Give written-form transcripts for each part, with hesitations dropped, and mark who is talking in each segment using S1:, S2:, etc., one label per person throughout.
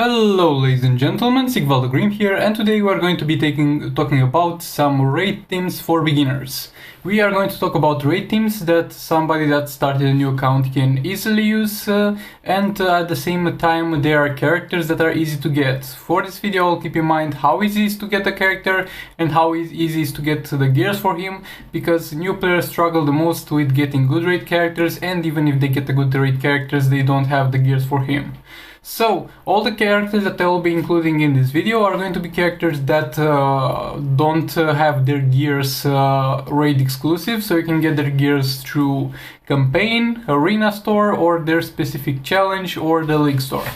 S1: Hello ladies and gentlemen, Sigvaldo here, and today we are going to be talking about some raid teams for beginners. We are going to talk about raid teams that somebody that started a new account can easily use, and at the same time there are characters that are easy to get. For this video I'll keep in mind how easy it is to get a character and how easy it is to get the gears for him, because new players struggle the most with getting good raid characters, and even if they get the good raid characters they don't have the gears for him. So, all the characters that I will be including in this video are going to be characters that don't have their gears raid exclusive, so you can get their gears through campaign, arena store, or their specific challenge, or the league store.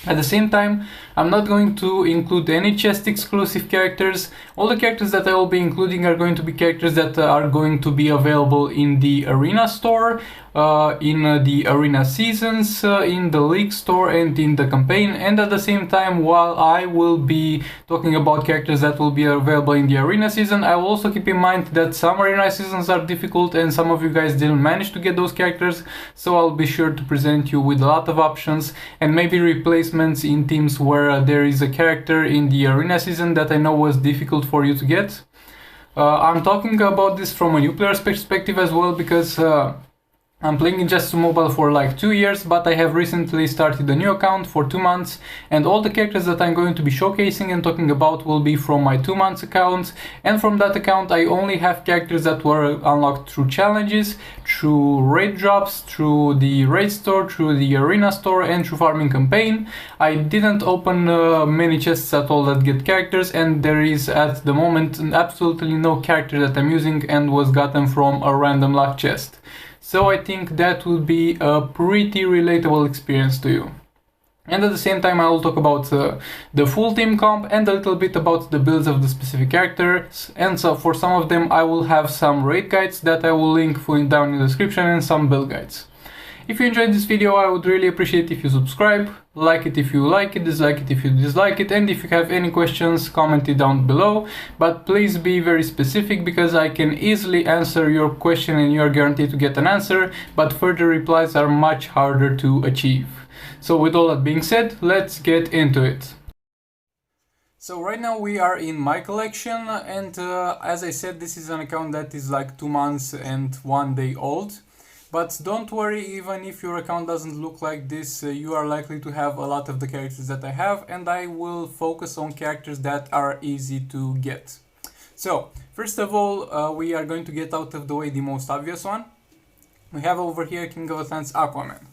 S1: At the same time, I'm not going to include any chest exclusive characters. All the characters that I will be including are going to be characters that are going to be available in the arena store, in the arena seasons, in the league store and in the campaign. And at the same time, while I will be talking about characters that will be available in the arena season, I will also keep in mind that some arena seasons are difficult and some of you guys didn't manage to get those characters, so I'll be sure to present you with a lot of options and maybe replacements in teams where there is a character in the arena season that I know was difficult for you to get. I'm talking about this from a new player's perspective as well, because I'm playing in Just Mobile for like 2 years, but I have recently started a new account for 2 months, and all the characters that I'm going to be showcasing and talking about will be from my 2 months account, and from that account I only have characters that were unlocked through challenges, through raid drops, through the raid store, through the arena store, and through farming campaign. I didn't open many chests at all that get characters, and there is at the moment absolutely no character that I'm using and was gotten from a random luck chest. So I think that will be a pretty relatable experience to you. And at the same time I will talk about the full team comp and a little bit about the builds of the specific characters, and so for some of them I will have some raid guides that I will link down in the description, and some build guides. If you enjoyed this video, I would really appreciate if you subscribe, like it if you like it, dislike it if you dislike it, and if you have any questions, comment it down below. But please be very specific, because I can easily answer your question and you are guaranteed to get an answer, but further replies are much harder to achieve. So with all that being said, let's get into it. So right now we are in my collection, and as I said, this is an account that is like 2 months and 1 day old. But don't worry, even if your account doesn't look like this, you are likely to have a lot of the characters that I have, and I will focus on characters that are easy to get. So, first of all, we are going to get out of the way the most obvious one. We have over here King of Atlantis Aquaman.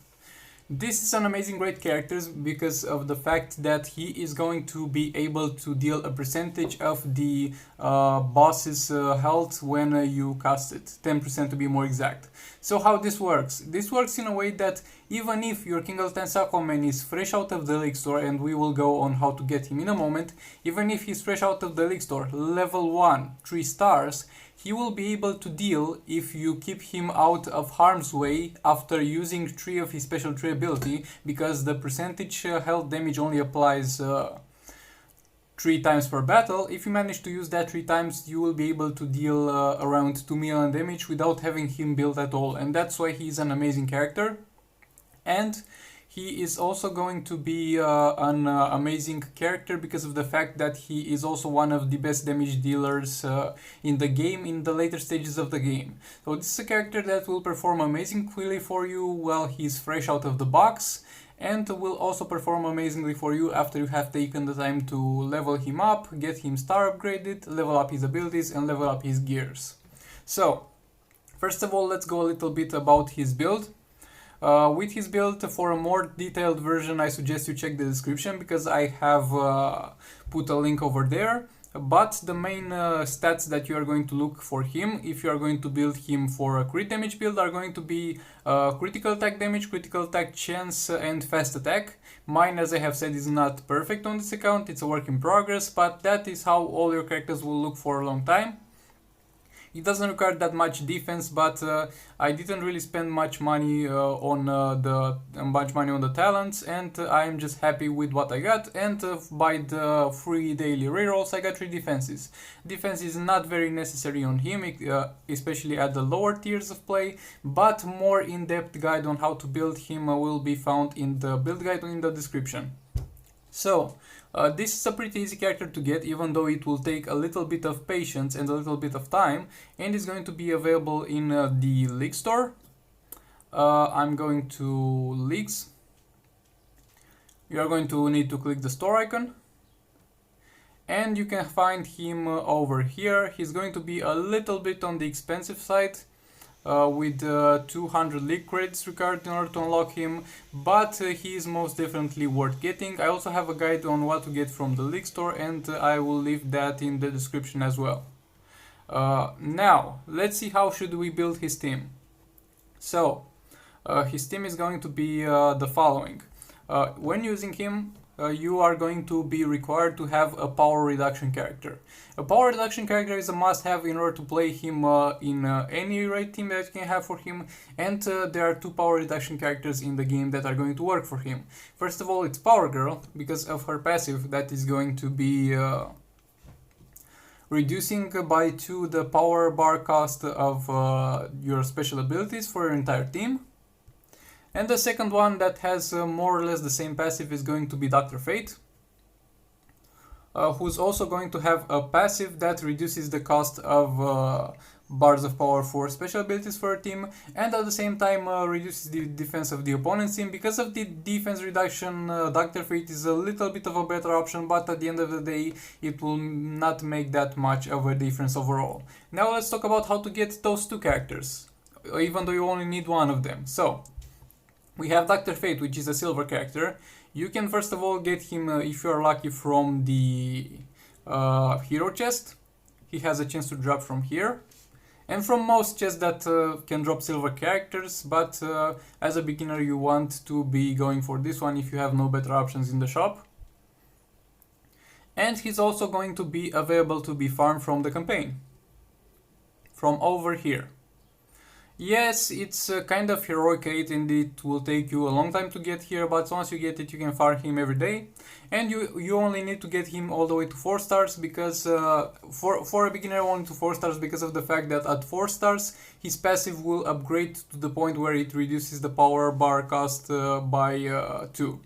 S1: This is an amazing great character because of the fact that he is going to be able to deal a percentage of the boss's health when you cast it, 10% to be more exact. So how this works? This works in a way that even if your King of Atlantis Aquaman is fresh out of the league store, and we will go on how to get him in a moment, even if he's fresh out of the league store, level 1, 3 stars, he will be able to deal, if you keep him out of harm's way after using 3 of his special 3 ability, because the percentage health damage only applies 3 times per battle. If you manage to use that 3 times, you will be able to deal around 2 million damage without having him built at all, and that's why he's an amazing character. And he is also going to be an amazing character because of the fact that he is also one of the best damage dealers in the game, in the later stages of the game. So this is a character that will perform amazingly for you while he's fresh out of the box, and will also perform amazingly for you after you have taken the time to level him up, get him star upgraded, level up his abilities, and level up his gears. So, first of all, let's go a little bit about his build. With his build, for a more detailed version, I suggest you check the description, because I have put a link over there. But the main stats that you are going to look for him, if you are going to build him for a crit damage build, are going to be critical attack damage, critical attack chance, and fast attack. Mine, as I have said, is not perfect on this account, it's a work in progress, but that is how all your characters will look for a long time. It doesn't require that much defense, but I didn't really spend much money on the talents, and I'm just happy with what I got. And by the free daily rerolls, I got 3 defenses. Defense is not very necessary on him, especially at the lower tiers of play, but more in-depth guide on how to build him will be found in the build guide in the description. So, this is a pretty easy character to get, even though it will take a little bit of patience and a little bit of time, and is going to be available in the League Store. I'm going to Leagues. You are going to need to click the store icon, and you can find him over here. He's going to be a little bit on the expensive side, with 200 league credits required in order to unlock him, but he is most definitely worth getting. I also have a guide on what to get from the League Store, and I will leave that in the description as well. Now, let's see how should we build his team. So, his team is going to be the following. When using him, you are going to be required to have a power reduction character. A power reduction character is a must-have in order to play him in any raid team that you can have for him, and there are two power reduction characters in the game that are going to work for him. First of all, it's Power Girl, because of her passive that is going to be reducing by 2 the power bar cost of your special abilities for your entire team. And the second one that has more or less the same passive is going to be Dr. Fate, who's also going to have a passive that reduces the cost of bars of power for special abilities for a team, and at the same time reduces the defense of the opponent's team. Because of the defense reduction, Dr. Fate is a little bit of a better option, but at the end of the day it will not make that much of a difference overall. Now let's talk about how to get those two characters, even though you only need one of them. So, we have Dr. Fate, which is a silver character. You can first of all get him, if you are lucky, from the hero chest. He has a chance to drop from here, and from most chests that can drop silver characters, but as a beginner you want to be going for this one if you have no better options in the shop. And he's also going to be available to be farmed from the campaign, from over here. Yes, it's kind of heroic raid and it will take you a long time to get here, but once you get it you can farm him every day. And you only need to get him all the way to 4 stars, because for a beginner only to 4 stars, because of the fact that at 4 stars his passive will upgrade to the point where it reduces the power bar cost by 2.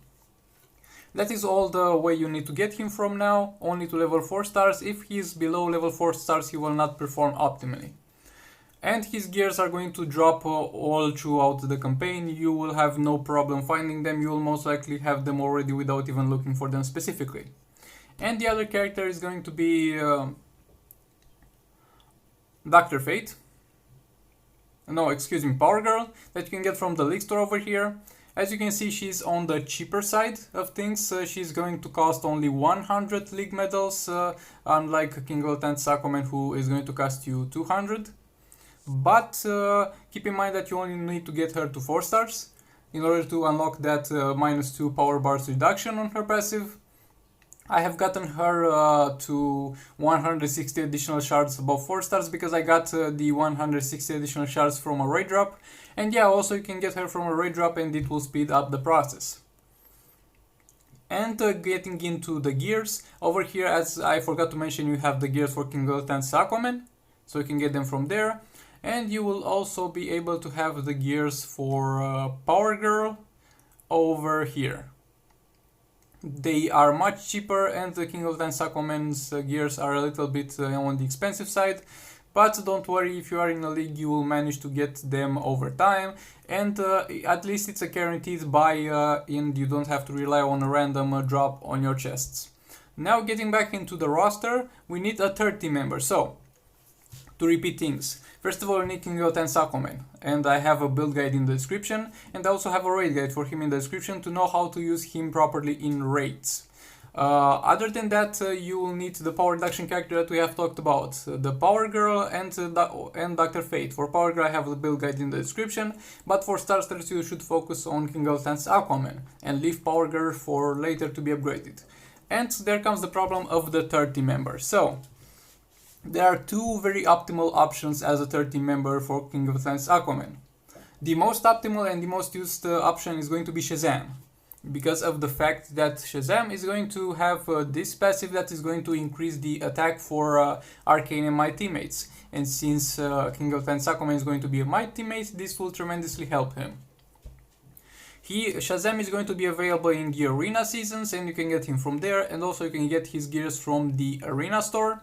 S1: That is all the way you need to get him from now, only to level 4 stars. If he is below level 4 stars he will not perform optimally. And his gears are going to drop all throughout the campaign. You will have no problem finding them. You will most likely have them already without even looking for them specifically. And the other character is going to be Dr. Fate. No, excuse me, Power Girl, that you can get from the League Store over here. As you can see, she's on the cheaper side of things. She's going to cost only 100 League medals, unlike King of and Sakomen, who is going to cost you 200. But keep in mind that you only need to get her to 4 stars in order to unlock that -2 power bars reduction on her passive. I have gotten her to 160 additional shards above 4 stars because I got the 160 additional shards from a raid drop. And yeah, also you can get her from a raid drop and it will speed up the process. And getting into the gears, over here, as I forgot to mention, you have the gears for King of and Sakomen, so you can get them from there. And you will also be able to have the gears for Power Girl over here. They are much cheaper, and the King of Sakomen's gears are a little bit on the expensive side. But don't worry, if you are in a league you will manage to get them over time. And at least it's a guaranteed buy, and you don't have to rely on a random drop on your chests. Now getting back into the roster, we need a third team member. So, to repeat things. First of all, we need King of Sakomen, and I have a build guide in the description, and I also have a raid guide for him in the description to know how to use him properly in raids. Other than that, you will need the power reduction character that we have talked about, the Power Girl and Dr. Fate. For Power Girl I have the build guide in the description, but for starters you should focus on King of Sakomen and leave Power Girl for later to be upgraded. And there comes the problem of the third team member. So, there are two very optimal options as a third team member for King of Sakomen. The most optimal and the most used option is going to be Shazam, because of the fact that Shazam is going to have this passive that is going to increase the attack for Arcane and my teammates. And since King of Sakomen is going to be my teammate, this will tremendously help him. Shazam is going to be available in the Arena seasons, and you can get him from there, and also you can get his gears from the Arena store.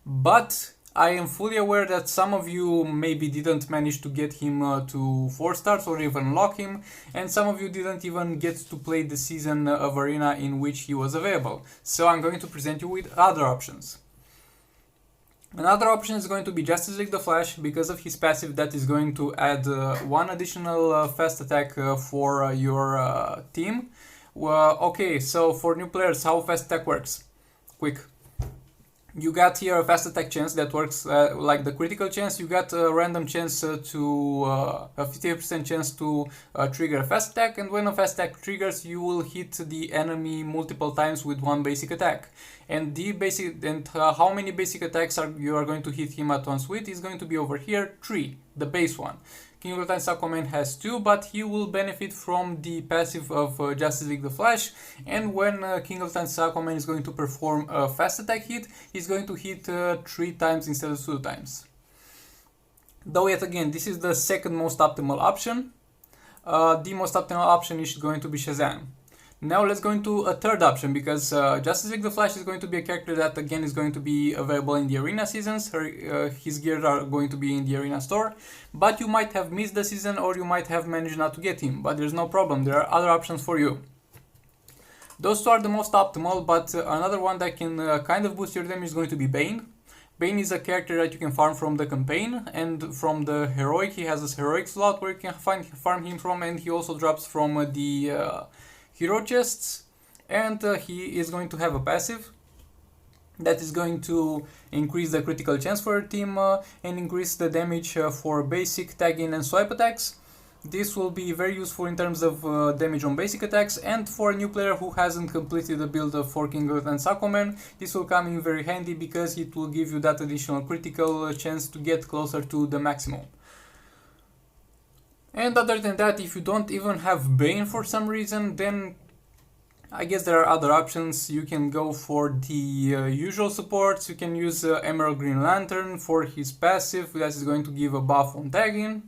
S1: But I am fully aware that some of you maybe didn't manage to get him to 4 stars or even unlock him, and some of you didn't even get to play the season of Arena in which he was available. So I'm going to present you with other options. Another option is going to be Justice League the Flash, because of his passive that is going to add 1 additional fast attack for your team. Okay, so for new players, how fast attack works? Quick. You got here a fast attack chance that works like the critical chance. You got a random chance a 50% chance to trigger a fast attack, and when a fast attack triggers, you will hit the enemy multiple times with 1 basic attack. And how many basic attacks you are going to hit him at once with is going to be over here 3, the base one. King of Titans Aquaman has 2, but he will benefit from the passive of Justice League the Flash, and when King of Titans Aquaman is going to perform a fast attack hit, he's going to hit 3 times instead of 2 times. Though yet again, this is the second most optimal option. The most optimal option is going to be Shazam. Now let's go into a third option, because Justice League the Flash is going to be a character that again is going to be available in the Arena seasons. His gears are going to be in the Arena store, but you might have missed the season or you might have managed not to get him, but there's no problem, there are other options for you. Those 2 are the most optimal, but another one that can kind of boost your damage is going to be Bane. Bane is a character that you can farm from the campaign, and from the heroic, he has this heroic slot where you can farm him from, and he also drops from the hero chests, and he is going to have a passive that is going to increase the critical chance for your team and increase the damage for basic, tag-in and swipe attacks. This will be very useful in terms of damage on basic attacks, and for a new player who hasn't completed the build for King of Titans Aquaman, this will come in very handy because it will give you that additional critical chance to get closer to the maximum. And other than that, if you don't even have Bane for some reason, then I guess there are other options. You can go for the usual supports. You can use Emerald Green Lantern for his passive, that is going to give a buff on tagging.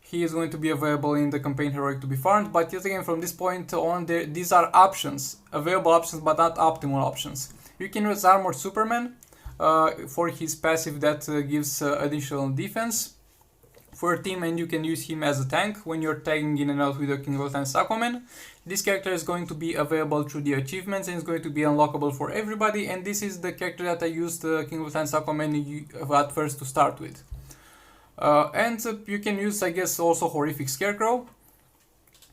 S1: He is going to be available in the campaign heroic to be farmed, but yet again from this point on, these are options, available options, but not optimal options. You can use Armored Superman for his passive that gives additional defense for your team, and you can use him as a tank when you're tagging in and out with your King of Titans Aquaman. This character is going to be available through the achievements and is going to be unlockable for everybody, and this is the character that I used King of Titans Aquaman at first to start with. And you can use, I guess, also Horrific Scarecrow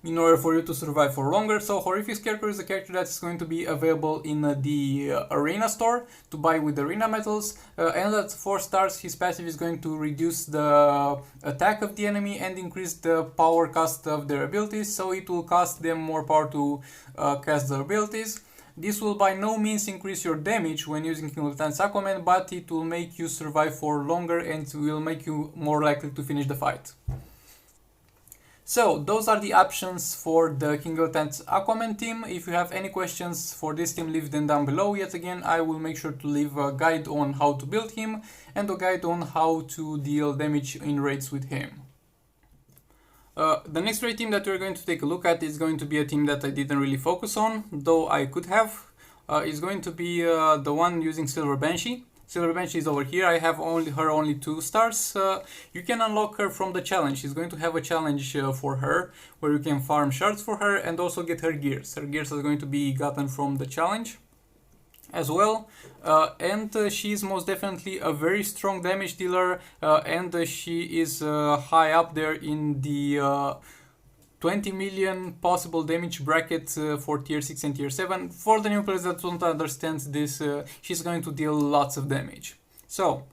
S1: in order for you to survive for longer. So Horrific Scarecrow is a character that is going to be available in the Arena store to buy with Arena medals, and at 4 stars his passive is going to reduce the attack of the enemy and increase the power cost of their abilities, so it will cost them more power to cast their abilities. This will by no means increase your damage when using King of Titans Aquaman, but it will make you survive for longer and will make you more likely to finish the fight. So those are the options for the King of Titans Aquaman team. If you have any questions for this team, leave them down below. Yet again, I will make sure to leave a guide on how to build him and a guide on how to deal damage in raids with him. The next raid team that we're going to take a look at is going to be a team that I didn't really focus on, though I could have. It's going to be the one using Silver Banshee. Silver Banshee is over here. I have only 2 stars. You can unlock her from the challenge. She's going to have a challenge for her where you can farm shards for her and also get her gears. Her gears are going to be gotten from the challenge as well, and she is most definitely a very strong damage dealer, and she is high up there in the 20 million possible damage bracket for tier 6 and tier 7. For the new players that don't understand this, she's going to deal lots of damage. So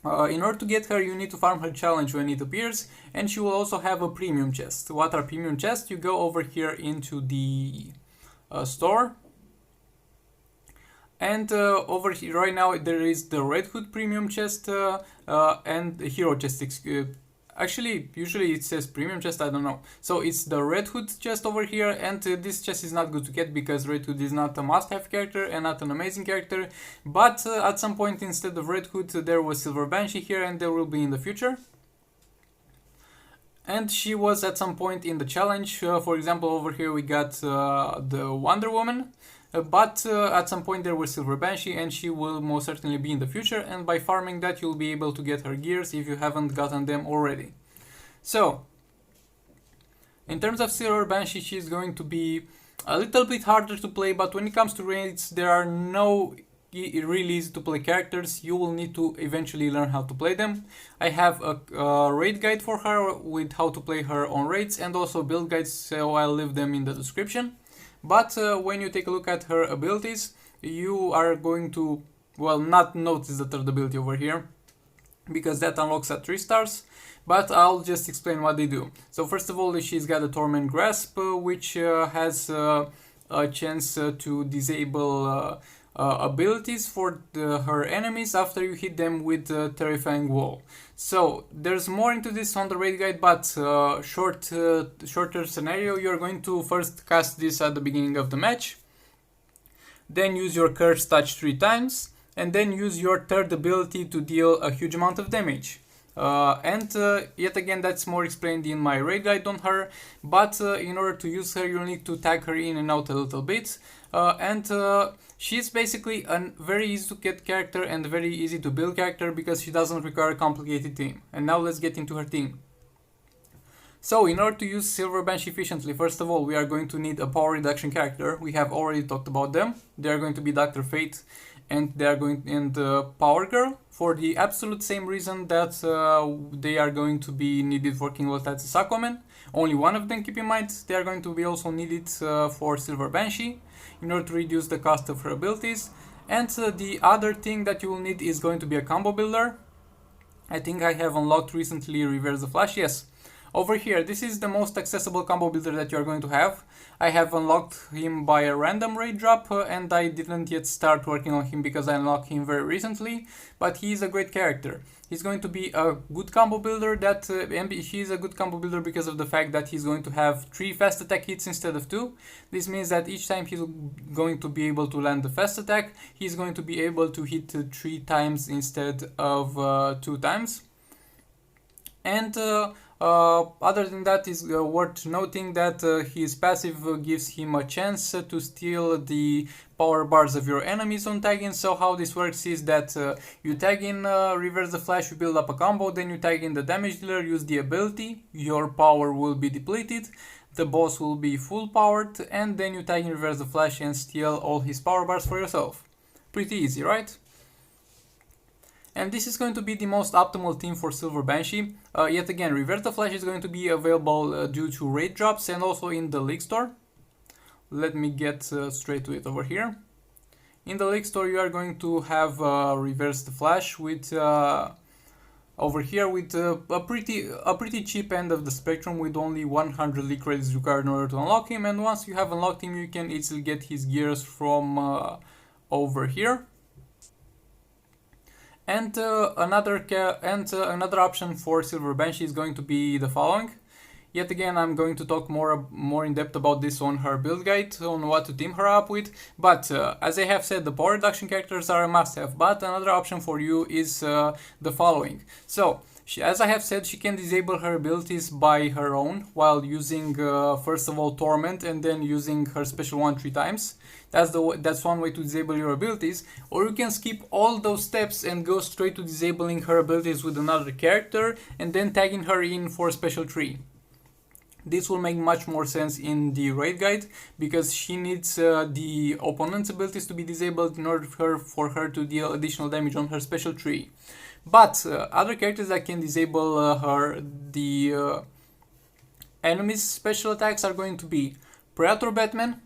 S1: in order to get her, you need to farm her challenge when it appears, and she will also have a premium chest. What are premium chests? You go over here into the store, and over here right now there is the Red Hood premium chest and the hero chest. Actually, usually it says premium chest, I don't know. So it's the Red Hood chest over here, and this chest is not good to get because Red Hood is not a must-have character and not an amazing character. But at some point, instead of Red Hood, there was Silver Banshee here, and there will be in the future. And she was at some point in the challenge. For example, over here we got the Wonder Woman. But at some point there was Silver Banshee, and she will most certainly be in the future, and by farming that you'll be able to get her gears if you haven't gotten them already. So, in terms of Silver Banshee, she's going to be a little bit harder to play, but when it comes to raids, there are no really easy to play characters. You will need to eventually learn how to play them. I have a raid guide for her with how to play her on raids, and also build guides, so I'll leave them in the description. But when you take a look at her abilities, you are going to, well, not notice the third ability over here, because that unlocks at 3 stars, but I'll just explain what they do. So first of all, she's got a Torment Grasp, which has a chance to disable abilities for her enemies after you hit them with a Terrifying Wall. So there's more into this on the raid guide, but shorter scenario, you're going to first cast this at the beginning of the match, then use your Curse Touch 3 times, and then use your third ability to deal a huge amount of damage. Yet again, that's more explained in my raid guide on her, but in order to use her, you'll need to tag her in and out a little bit, she's basically a very easy to get character and very easy to build character because she doesn't require a complicated team. And now let's get into her team. So in order to use Silver Banshee efficiently, first of all, we are going to need a power reduction character. We have already talked about them. They are going to be Dr. Fate and they are going and Power Girl, for the absolute same reason that they are going to be needed for King Lotatsis Aquaman. Only one of them, keep in mind. They are going to be also needed for Silver Banshee in order to reduce the cost of her abilities. And the other thing that you will need is going to be a combo builder. I think I have unlocked recently Reverse the Flash, yes. Over here, this is the most accessible combo builder that you are going to have. I have unlocked him by a random raid drop, and I didn't yet start working on him because I unlocked him very recently, but he is a great character. He's going to be a good combo builder, he's a good combo builder because of the fact that he's going to have 3 fast attack hits instead of 2. This means that each time he's going to be able to land the fast attack, he's going to be able to hit 3 times instead of 2 times. And other than that, is worth noting that his passive gives him a chance to steal the power bars of your enemies on tagging. So how this works is that you tag in Reverse the Flash, you build up a combo, then you tag in the damage dealer, use the ability, your power will be depleted, the boss will be full powered, and then you tag in Reverse the Flash and steal all his power bars for yourself. Pretty easy, right? And this is going to be the most optimal team for Silver Banshee. Yet again, Reverse the Flash is going to be available due to raid drops and also in the League Store. Let me get straight to it over here. In the League Store, you are going to have Reverse the Flash with over here with a pretty cheap end of the spectrum with only 100 League credits required in order to unlock him. And once you have unlocked him, you can easily get his gears from over here. And another option for Silver Banshee is going to be the following. Yet again, I'm going to talk more in depth about this on her build guide, on what to team her up with. But as I have said, the power reduction characters are a must-have. But another option for you is the following. So, as I have said, she can disable her abilities by her own while using first of all Torment and then using her special one 3 times. That's one way to disable your abilities, or you can skip all those steps and go straight to disabling her abilities with another character and then tagging her in for special 3. This will make much more sense in the raid guide because she needs the opponent's abilities to be disabled in order for her to deal additional damage on her special 3. But other characters that can disable the enemy's special attacks are going to be Predator Batman,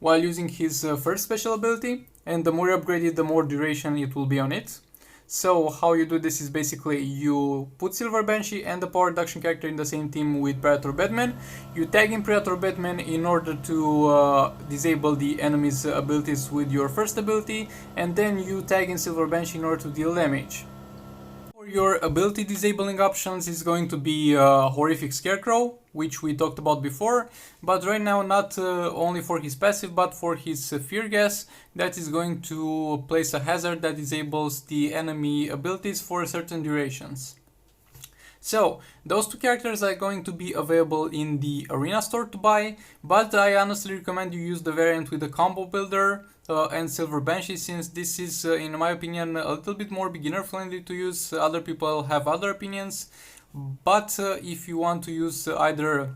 S1: while using his first special ability, and the more you upgrade it, the more duration it will be on it. So how you do this is basically you put Silver Banshee and the power reduction character in the same team with Predator Batman. You tag in Predator Batman in order to disable the enemy's abilities with your first ability, and then you tag in Silver Banshee in order to deal damage. For your ability disabling options is going to be Horrific Scarecrow, which we talked about before, but right now not only for his passive but for his Fear Gas, that is going to place a hazard that disables the enemy abilities for certain durations. So those two characters are going to be available in the arena store to buy, but I honestly recommend you use the variant with the combo builder and silver banshee, since this is in my opinion a little bit more beginner friendly to use. Other people have other opinions, but if you want to use either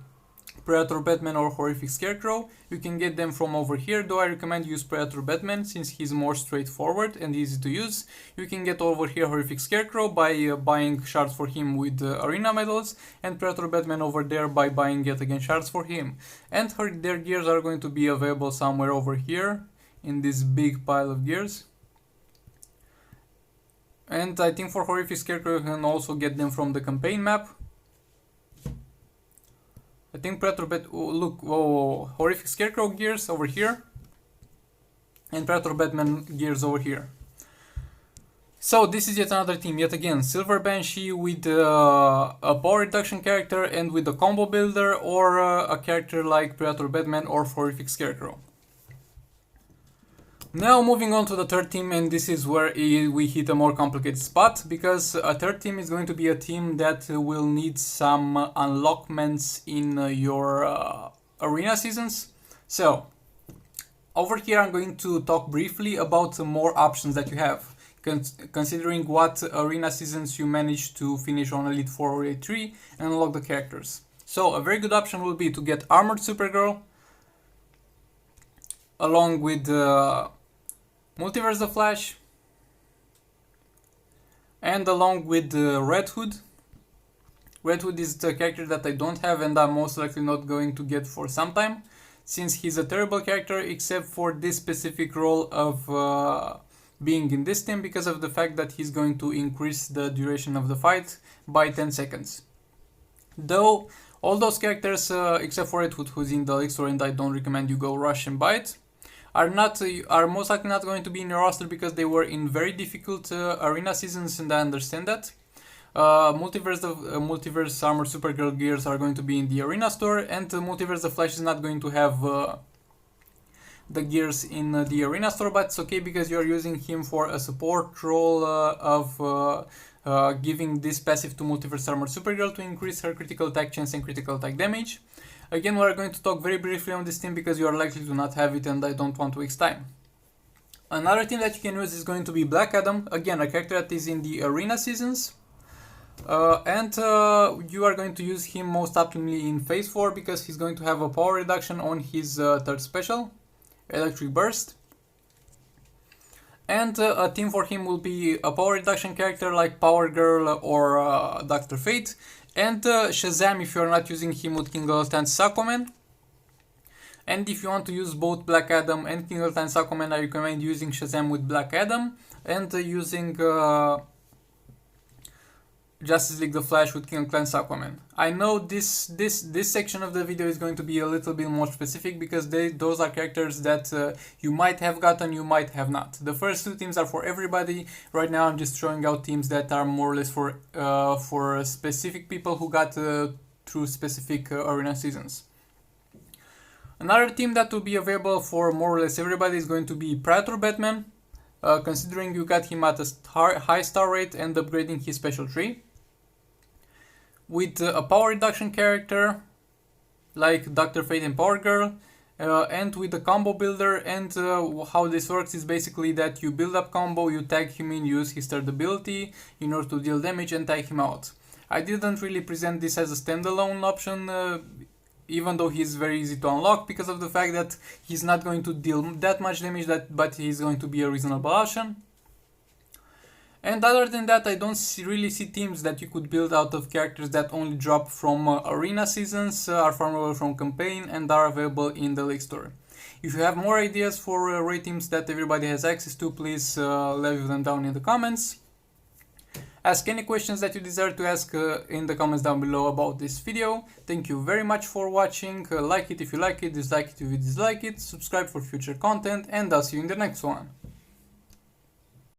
S1: Predator Batman or Horrific Scarecrow, you can get them from over here, though I recommend use Predator Batman since he's more straightforward and easy to use. You can get over here Horrific Scarecrow by buying shards for him with arena medals, and Predator Batman over there by buying yet again shards for him. And their gears are going to be available somewhere over here in this big pile of gears. And I think for Horrific Scarecrow you can also get them from the campaign map. I think Predator look, whoa, Horrific Scarecrow gears over here, and Predator Batman gears over here. So this is yet another team, yet again, Silver Banshee with a power reduction character and with a combo builder, or a character like Predator Batman or Horrific Scarecrow. Now moving on to the third team, and this is where we hit a more complicated spot, because a third team is going to be a team that will need some unlockments in your arena seasons. So over here I'm going to talk briefly about more options that you have, considering what arena seasons you managed to finish on Elite 4 or Elite 3 and unlock the characters. So a very good option will be to get Armored Supergirl, along with Multiverse the Flash, and along with Red Hood. Red Hood is the character that I don't have and I'm most likely not going to get for some time, since he's a terrible character except for this specific role of being in this team, because of the fact that he's going to increase the duration of the fight by 10 seconds. Though all those characters except for Red Hood, who's in the Elixir and I don't recommend you go rush and buy it, are most likely not going to be in your roster because they were in very difficult arena seasons, and I understand that. Multiverse Armored Supergirl gears are going to be in the arena store, and Multiverse the Flash is not going to have the gears in the arena store, but it's okay because you're using him for a support role of giving this passive to Multiverse Armored Supergirl to increase her critical attack chance and critical attack damage. Again, we're going to talk very briefly on this team because you are likely to not have it and I don't want to waste time. Another team that you can use is going to be Black Adam, again a character that is in the arena seasons. And you are going to use him most optimally in Phase 4 because he's going to have a power reduction on his third special, Electric Burst. And a team for him will be a power reduction character like Power Girl or Dr. Fate, and Shazam if you're not using him with King of Titans Aquaman. And if you want to use both Black Adam and King of Titans Aquaman, I recommend using Shazam with Black Adam and using Justice League the Flash with King of Titans Aquaman. I know this section of the video is going to be a little bit more specific because those are characters that you might have gotten, you might have not. The first two teams are for everybody. Right now I'm just showing out teams that are more or less for specific people who got through specific arena seasons. Another team that will be available for more or less everybody is going to be Predator Batman, considering you got him at a high star rate and upgrading his special tree. With a power reduction character like Dr. Fate and Power Girl, and with the combo builder. And how this works is basically that you build up combo, you tag him in, use his third ability in order to deal damage and tag him out. I didn't really present this as a standalone option, even though he's very easy to unlock, because of the fact that he's not going to deal that much damage, but he's going to be a reasonable option. And other than that, I don't really see teams that you could build out of characters that only drop from arena seasons, are farmable from campaign, and are available in the League Store. If you have more ideas for raid teams that everybody has access to, please leave them down in the comments. Ask any questions that you desire to ask in the comments down below about this video. Thank you very much for watching. Like it if you like it, dislike it if you dislike it, subscribe for future content, and I'll see you in the next one.